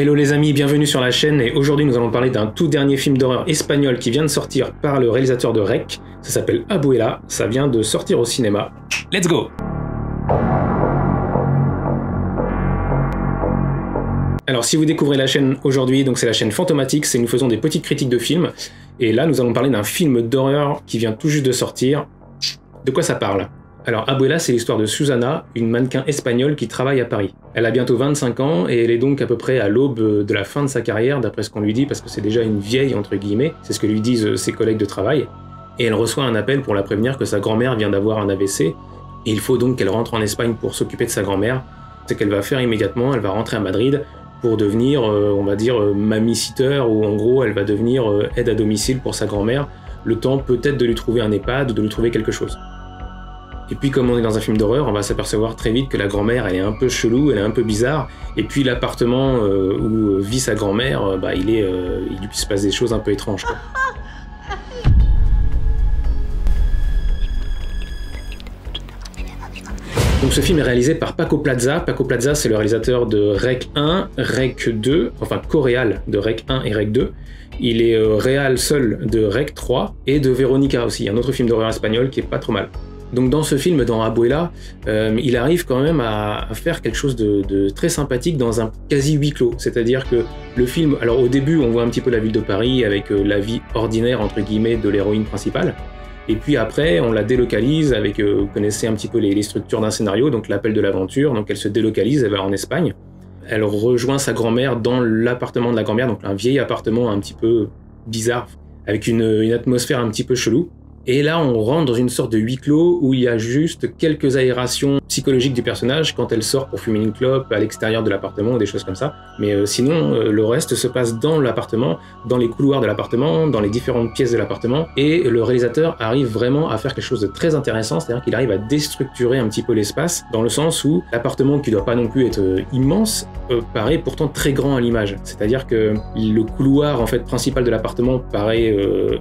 Hello les amis, bienvenue sur la chaîne et aujourd'hui nous allons parler d'un tout dernier film d'horreur espagnol qui vient de sortir par le réalisateur de REC. Ça s'appelle Abuela, ça vient de sortir au cinéma. Let's go! Alors si vous découvrez la chaîne aujourd'hui, donc c'est la chaîne Fantomatix et nous faisons des petites critiques de films. Et là nous allons parler d'un film d'horreur qui vient tout juste de sortir. De quoi ça parle? Alors Abuela, c'est l'histoire de Susana, une mannequin espagnole qui travaille à Paris. Elle a bientôt 25 ans et elle est donc à peu près à l'aube de la fin de sa carrière, d'après ce qu'on lui dit, parce que c'est déjà une vieille entre guillemets, c'est ce que lui disent ses collègues de travail. Et elle reçoit un appel pour la prévenir que sa grand-mère vient d'avoir un AVC, et il faut donc qu'elle rentre en Espagne pour s'occuper de sa grand-mère. Ce qu'elle va faire immédiatement, elle va rentrer à Madrid pour devenir, on va dire, mamie-sitter, ou en gros elle va devenir aide à domicile pour sa grand-mère, le temps peut-être de lui trouver un EHPAD ou de lui trouver quelque chose. Et puis comme on est dans un film d'horreur, on va s'apercevoir très vite que la grand-mère elle est un peu chelou, elle est un peu bizarre, et puis l'appartement où vit sa grand-mère, il lui se passe des choses un peu étranges, quoi. Donc ce film est réalisé par Paco Plaza. Paco Plaza, c'est le réalisateur de REC 1, REC 2, enfin co-réal de REC 1 et REC 2. Il est réal seul de REC 3 et de Veronica aussi, un autre film d'horreur espagnol qui est pas trop mal. Donc dans ce film, dans Abuela, il arrive quand même à faire quelque chose de très sympathique dans un quasi huis clos. C'est-à-dire que le film, alors au début on voit un petit peu la ville de Paris avec la vie ordinaire entre guillemets de l'héroïne principale. Et puis après on la délocalise avec, vous connaissez un petit peu les structures d'un scénario, donc l'appel de l'aventure, donc elle se délocalise, elle va en Espagne. Elle rejoint sa grand-mère dans l'appartement de la grand-mère, donc un vieil appartement un petit peu bizarre, avec une atmosphère un petit peu chelou. Et là, on rentre dans une sorte de huis clos où il y a juste quelques aérations psychologiques du personnage quand elle sort pour fumer une clope à l'extérieur de l'appartement ou des choses comme ça. Mais sinon, le reste se passe dans l'appartement, dans les couloirs de l'appartement, dans les différentes pièces de l'appartement. Et le réalisateur arrive vraiment à faire quelque chose de très intéressant, c'est-à-dire qu'il arrive à déstructurer un petit peu l'espace, dans le sens où l'appartement, qui doit pas non plus être immense, paraît pourtant très grand à l'image. C'est-à-dire que le couloir en fait principal de l'appartement paraît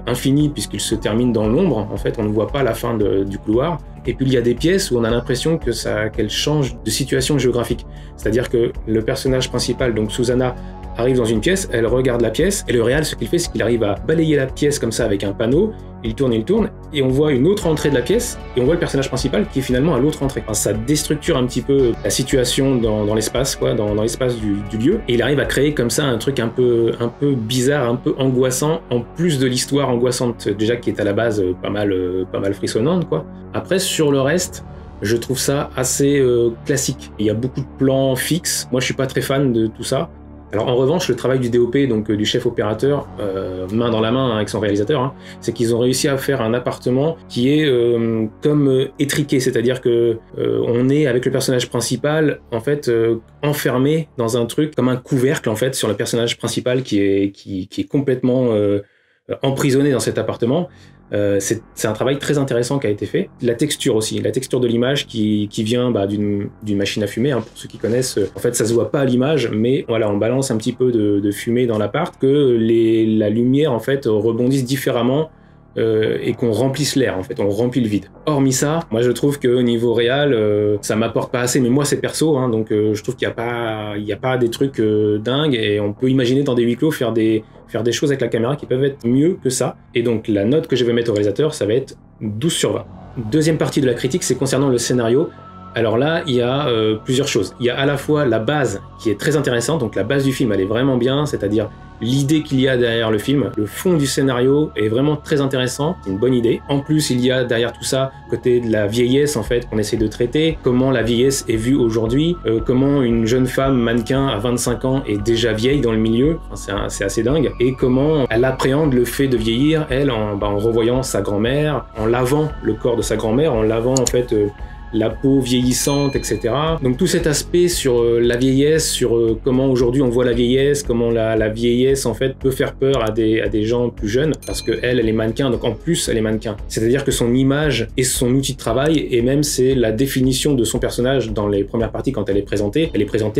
infini puisqu'il se termine dans l'ombre. En fait, on ne voit pas la fin du couloir. Et puis il y a des pièces où on a l'impression qu'elle change de situation géographique. C'est-à-dire que le personnage principal, donc Susana, arrive dans une pièce, elle regarde la pièce, et le réal, ce qu'il fait, c'est qu'il arrive à balayer la pièce comme ça avec un panneau, il tourne, et on voit une autre entrée de la pièce, et on voit le personnage principal qui est finalement à l'autre entrée. Enfin, ça déstructure un petit peu la situation dans l'espace, quoi, dans l'espace du lieu, et il arrive à créer comme ça un truc un peu bizarre, un peu angoissant, en plus de l'histoire angoissante, déjà qui est à la base pas mal frissonnante, quoi. Après, sur le reste, je trouve ça assez classique. Il y a beaucoup de plans fixes, moi je suis pas très fan de tout ça. Alors en revanche, le travail du DOP, donc du chef opérateur, main dans la main avec son réalisateur, c'est qu'ils ont réussi à faire un appartement qui est comme étriqué, c'est-à-dire que on est avec le personnage principal en fait enfermé dans un truc comme un couvercle en fait sur le personnage principal qui est complètement emprisonné dans cet appartement. C'est un travail très intéressant qui a été fait. La texture aussi, la texture de l'image qui vient d'une machine à fumer, pour ceux qui connaissent. En fait, ça se voit pas à l'image, mais voilà, on balance un petit peu de fumée dans l'appart, que la lumière en fait rebondisse différemment et qu'on remplisse l'air, en fait, on remplit le vide. Hormis ça, moi je trouve qu'au niveau réel, ça m'apporte pas assez, mais moi c'est perso, donc je trouve qu'il y a pas des trucs dingues, et on peut imaginer dans des huis clos faire des choses avec la caméra qui peuvent être mieux que ça. Et donc la note que je vais mettre au réalisateur, ça va être 12 sur 20. Deuxième partie de la critique, c'est concernant le scénario. Alors là, il y a plusieurs choses. Il y a à la fois la base qui est très intéressante, donc la base du film elle est vraiment bien, c'est-à-dire l'idée qu'il y a derrière le film. Le fond du scénario est vraiment très intéressant, c'est une bonne idée. En plus, il y a derrière tout ça, côté de la vieillesse en fait, qu'on essaie de traiter, comment la vieillesse est vue aujourd'hui, comment une jeune femme mannequin à 25 ans est déjà vieille dans le milieu, c'est assez dingue, et comment elle appréhende le fait de vieillir, elle, en revoyant sa grand-mère, en lavant le corps de sa grand-mère, en lavant en fait la peau vieillissante, etc. Donc tout cet aspect sur la vieillesse, sur comment aujourd'hui on voit la vieillesse, comment la vieillesse en fait peut faire peur à des gens plus jeunes, parce que elle est mannequin, donc en plus elle est mannequin. C'est-à-dire que son image est son outil de travail, et même c'est la définition de son personnage dans les premières parties quand elle est présentée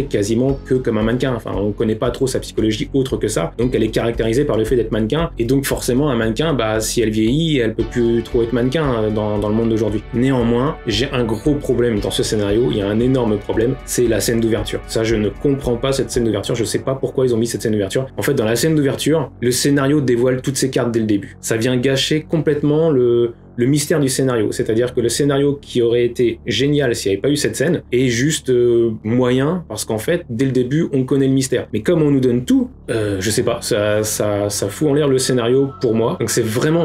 quasiment que comme un mannequin. Enfin, on connaît pas trop sa psychologie autre que ça, donc elle est caractérisée par le fait d'être mannequin, et donc forcément un mannequin, si elle vieillit, elle peut plus trop être mannequin dans le monde d'aujourd'hui. Néanmoins, j'ai un gros gros problème dans ce scénario, il y a un énorme problème, c'est la scène d'ouverture. Ça, je ne comprends pas cette scène d'ouverture, je sais pas pourquoi ils ont mis cette scène d'ouverture. En fait, dans la scène d'ouverture, le scénario dévoile toutes ses cartes dès le début. Ça vient gâcher complètement le mystère du scénario, c'est-à-dire que le scénario qui aurait été génial s'il n'y avait pas eu cette scène est juste moyen, parce qu'en fait, dès le début, on connaît le mystère. Mais comme on nous donne tout, je sais pas, ça fout en l'air le scénario pour moi. Donc c'est vraiment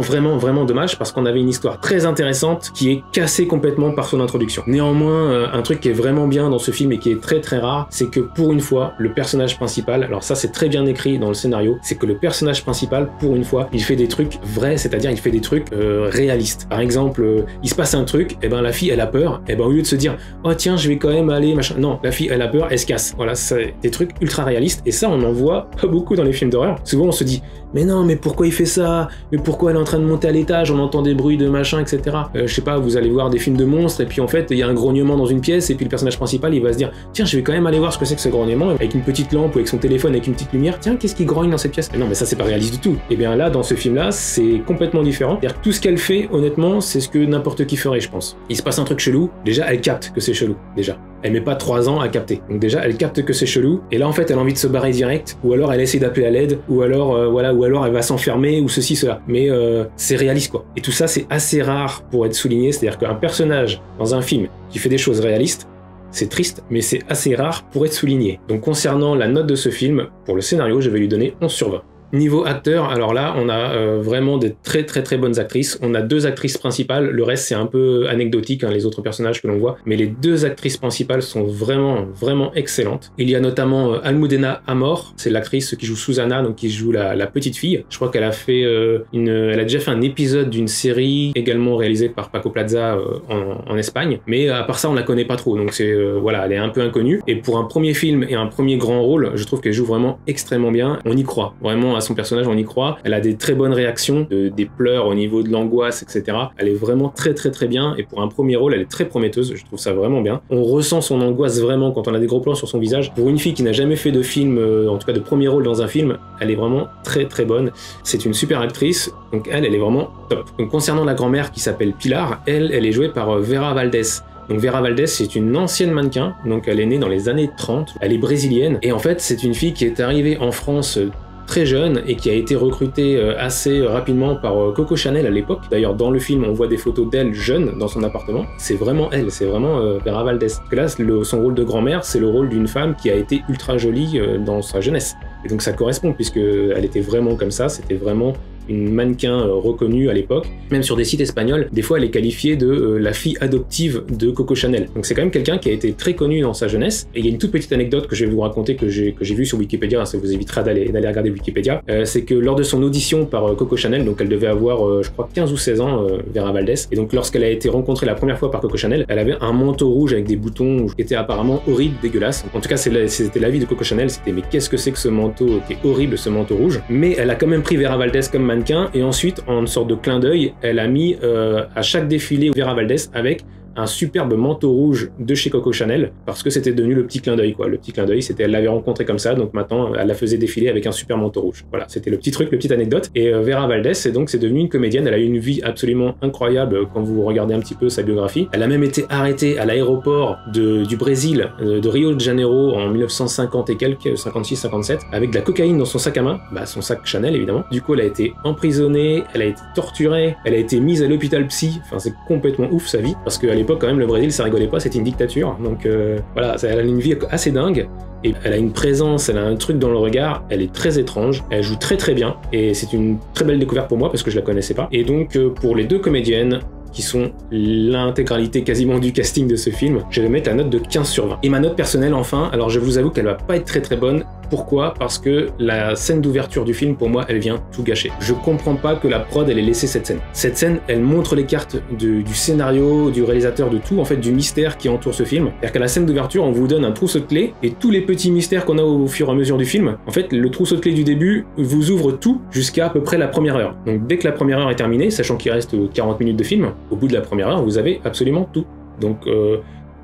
dommage, parce qu'on avait une histoire très intéressante qui est cassée complètement par son introduction. Néanmoins, un truc qui est vraiment bien dans ce film et qui est très rare, c'est que pour une fois, le personnage principal, alors ça c'est très bien écrit dans le scénario, c'est que le personnage principal, pour une fois, il fait des trucs vrais, c'est-à-dire il fait des trucs réalistes. Par exemple, il se passe un truc, et ben la fille elle a peur, et ben au lieu de se dire oh tiens je vais quand même aller machin, non, la fille elle a peur, elle se casse. Voilà, c'est des trucs ultra réalistes, et ça on en voit pas beaucoup dans les films d'horreur. Souvent on se dit mais non, mais pourquoi il fait ça, mais pourquoi elle est en train de monter à l'étage, on entend des bruits de machin, etc. Je sais pas, vous allez voir des films de monstres, et puis en fait il y a un grognement dans une pièce, et puis le personnage principal il va se dire tiens je vais quand même aller voir ce que c'est que ce grognement, avec une petite lampe ou avec son téléphone avec une petite lumière, tiens qu'est-ce qui grogne dans cette pièce. Mais non, mais ça c'est pas réaliste du tout. Et bien là dans ce film là c'est complètement différent, c'est-à-dire que tout ce qu'elle fait honnêtement c'est ce que n'importe qui ferait, je pense. Il se passe un truc chelou, déjà elle capte que c'est chelou, déjà. Elle met pas 3 ans à capter. Donc déjà, elle capte que c'est chelou, et là en fait elle a envie de se barrer direct, ou alors elle essaie d'appeler à l'aide, ou alors voilà, ou alors elle va s'enfermer, ou ceci, cela. Mais c'est réaliste quoi. Et tout ça c'est assez rare pour être souligné, c'est-à-dire qu'un personnage dans un film qui fait des choses réalistes, c'est triste, mais c'est assez rare pour être souligné. Donc concernant la note de ce film, pour le scénario, je vais lui donner 11 sur 20. Niveau acteur, alors là, on a vraiment des très bonnes actrices. On a 2 actrices principales, le reste c'est un peu anecdotique, hein, les autres personnages que l'on voit, mais les 2 actrices principales sont vraiment excellentes. Il y a notamment Almudena Amor, c'est l'actrice qui joue Susana, donc qui joue la petite fille. Je crois qu'elle a fait elle a déjà fait un épisode d'une série également réalisée par Paco Plaza en Espagne, mais à part ça on la connaît pas trop, donc c'est voilà, elle est un peu inconnue. Et pour un premier film et un premier grand rôle, je trouve qu'elle joue vraiment extrêmement bien. On y croit vraiment à son personnage, on y croit. Elle a des très bonnes réactions, des pleurs au niveau de l'angoisse, etc. Elle est vraiment très bien, et pour un premier rôle, elle est très prometteuse, je trouve ça vraiment bien. On ressent son angoisse vraiment quand on a des gros plans sur son visage. Pour une fille qui n'a jamais fait de film, en tout cas de premier rôle dans un film, elle est vraiment très bonne. C'est une super actrice, donc elle est vraiment top. Donc concernant la grand-mère qui s'appelle Pilar, elle est jouée par Vera Valdés. Donc Vera Valdés, c'est une ancienne mannequin, donc elle est née dans les années 30, elle est brésilienne, et en fait c'est une fille qui est arrivée en France très jeune et qui a été recrutée assez rapidement par Coco Chanel à l'époque. D'ailleurs dans le film on voit des photos d'elle jeune dans son appartement, c'est vraiment elle, c'est vraiment Vera Valdés. Parce que là son rôle de grand-mère c'est le rôle d'une femme qui a été ultra jolie dans sa jeunesse, et donc ça correspond puisque elle était vraiment comme ça, c'était vraiment une mannequin reconnue à l'époque. Même sur des sites espagnols, des fois elle est qualifiée de la fille adoptive de Coco Chanel. Donc c'est quand même quelqu'un qui a été très connu dans sa jeunesse. Et il y a une toute petite anecdote que je vais vous raconter, que j'ai vue sur Wikipédia, ça vous évitera d'aller regarder Wikipédia. C'est que lors de son audition par Coco Chanel, donc elle devait avoir je crois 15 ou 16 ans, Vera Valdés, et donc lorsqu'elle a été rencontrée la première fois par Coco Chanel, elle avait un manteau rouge avec des boutons qui était apparemment horrible, dégueulasse. En tout cas c'était l'avis de Coco Chanel, c'était mais qu'est-ce que c'est que ce manteau qui est horrible, ce manteau rouge. Mais elle a quand même pris Vera Valdés comme mannequin, et ensuite en sorte de clin d'œil elle a mis à chaque défilé Vera Valdés avec un superbe manteau rouge de chez Coco Chanel, parce que c'était devenu le petit clin d'œil quoi. Le petit clin d'œil c'était, elle l'avait rencontré comme ça, donc maintenant elle la faisait défiler avec un super manteau rouge. Voilà, c'était le petit truc, le petite anecdote. Et Vera Valdés c'est devenue une comédienne, elle a eu une vie absolument incroyable quand vous regardez un petit peu sa biographie. Elle a même été arrêtée à l'aéroport du Brésil, de Rio de Janeiro en 1950 et quelques, 56-57, avec de la cocaïne dans son sac à main, son sac Chanel évidemment. Du coup elle a été emprisonnée, elle a été torturée, elle a été mise à l'hôpital psy, enfin c'est complètement ouf sa vie, parce qu'à l'époque quand même le Brésil ça rigolait pas, c'était une dictature, donc voilà, elle a une vie assez dingue, et elle a une présence, elle a un truc dans le regard, elle est très étrange, elle joue très bien, et c'est une très belle découverte pour moi parce que je la connaissais pas. Et donc pour les 2 comédiennes qui sont l'intégralité quasiment du casting de ce film, je vais mettre la note de 15 sur 20. Et ma note personnelle enfin, alors je vous avoue qu'elle va pas être très bonne. Pourquoi? Parce que la scène d'ouverture du film, pour moi, elle vient tout gâcher. Je comprends pas que la prod, elle ait laissé cette scène. Cette scène, elle montre les cartes du scénario, du réalisateur, de tout, en fait, du mystère qui entoure ce film. C'est-à-dire qu'à la scène d'ouverture, on vous donne un trousseau de clés, et tous les petits mystères qu'on a au fur et à mesure du film, en fait, le trousseau de clés du début vous ouvre tout jusqu'à à peu près la première heure. Donc dès que la première heure est terminée, sachant qu'il reste 40 minutes de film, au bout de la première heure, vous avez absolument tout. Donc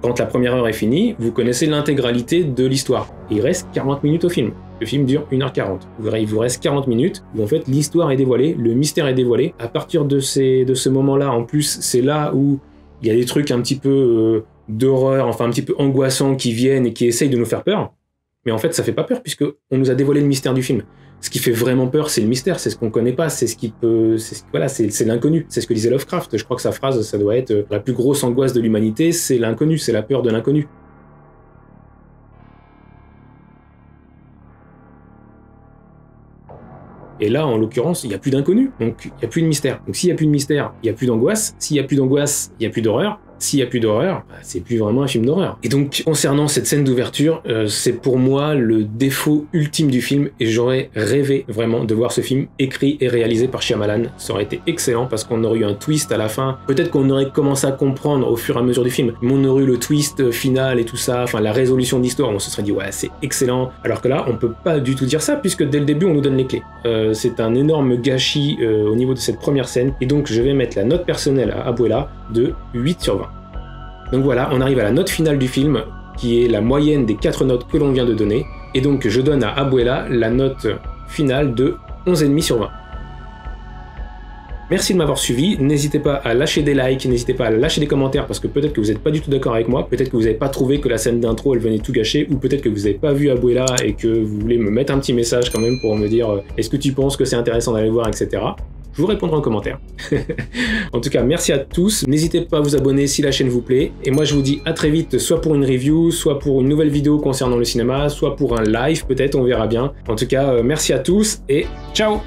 quand la première heure est finie, vous connaissez l'intégralité de l'histoire. Il reste 40 minutes au film. Le film dure 1h40. Il vous reste 40 minutes où en fait l'histoire est dévoilée, le mystère est dévoilé. À partir de ce moment-là, en plus, c'est là où il y a des trucs un petit peu d'horreur, enfin un petit peu angoissants qui viennent et qui essayent de nous faire peur. Mais en fait, ça fait pas peur puisque on nous a dévoilé le mystère du film. Ce qui fait vraiment peur, c'est le mystère, c'est ce qu'on connaît pas, c'est ce qui peut, voilà, c'est l'inconnu. C'est ce que disait Lovecraft. Je crois que sa phrase, ça doit être la plus grosse angoisse de l'humanité, c'est l'inconnu, c'est la peur de l'inconnu. Et là, en l'occurrence, il n'y a plus d'inconnu, donc il n'y a plus de mystère. Donc s'il n'y a plus de mystère, il n'y a plus d'angoisse. S'il n'y a plus d'angoisse, il n'y a plus d'horreur. S'il n'y a plus d'horreur, bah, c'est plus vraiment un film d'horreur. Et donc, concernant cette scène d'ouverture, c'est pour moi le défaut ultime du film, et j'aurais rêvé vraiment de voir ce film écrit et réalisé par Shyamalan. Ça aurait été excellent, parce qu'on aurait eu un twist à la fin. Peut-être qu'on aurait commencé à comprendre au fur et à mesure du film, mais on aurait eu le twist final et tout ça, enfin la résolution de l'histoire, on se serait dit ouais, c'est excellent. Alors que là, on peut pas du tout dire ça, puisque dès le début, on nous donne les clés. C'est un énorme gâchis au niveau de cette première scène, et donc je vais mettre la note personnelle à Abuela de 8 sur 20. Donc voilà, on arrive à la note finale du film, qui est la moyenne des 4 notes que l'on vient de donner, et donc je donne à Abuela la note finale de 11,5 sur 20. Merci de m'avoir suivi, n'hésitez pas à lâcher des likes, n'hésitez pas à lâcher des commentaires, parce que peut-être que vous n'êtes pas du tout d'accord avec moi, peut-être que vous n'avez pas trouvé que la scène d'intro elle venait tout gâcher, ou peut-être que vous n'avez pas vu Abuela et que vous voulez me mettre un petit message quand même pour me dire est-ce que tu penses que c'est intéressant d'aller voir, etc. Je vous répondrai en commentaire. En tout cas, merci à tous. N'hésitez pas à vous abonner si la chaîne vous plaît. Et moi, je vous dis à très vite, soit pour une review, soit pour une nouvelle vidéo concernant le cinéma, soit pour un live, peut-être, on verra bien. En tout cas, merci à tous et ciao!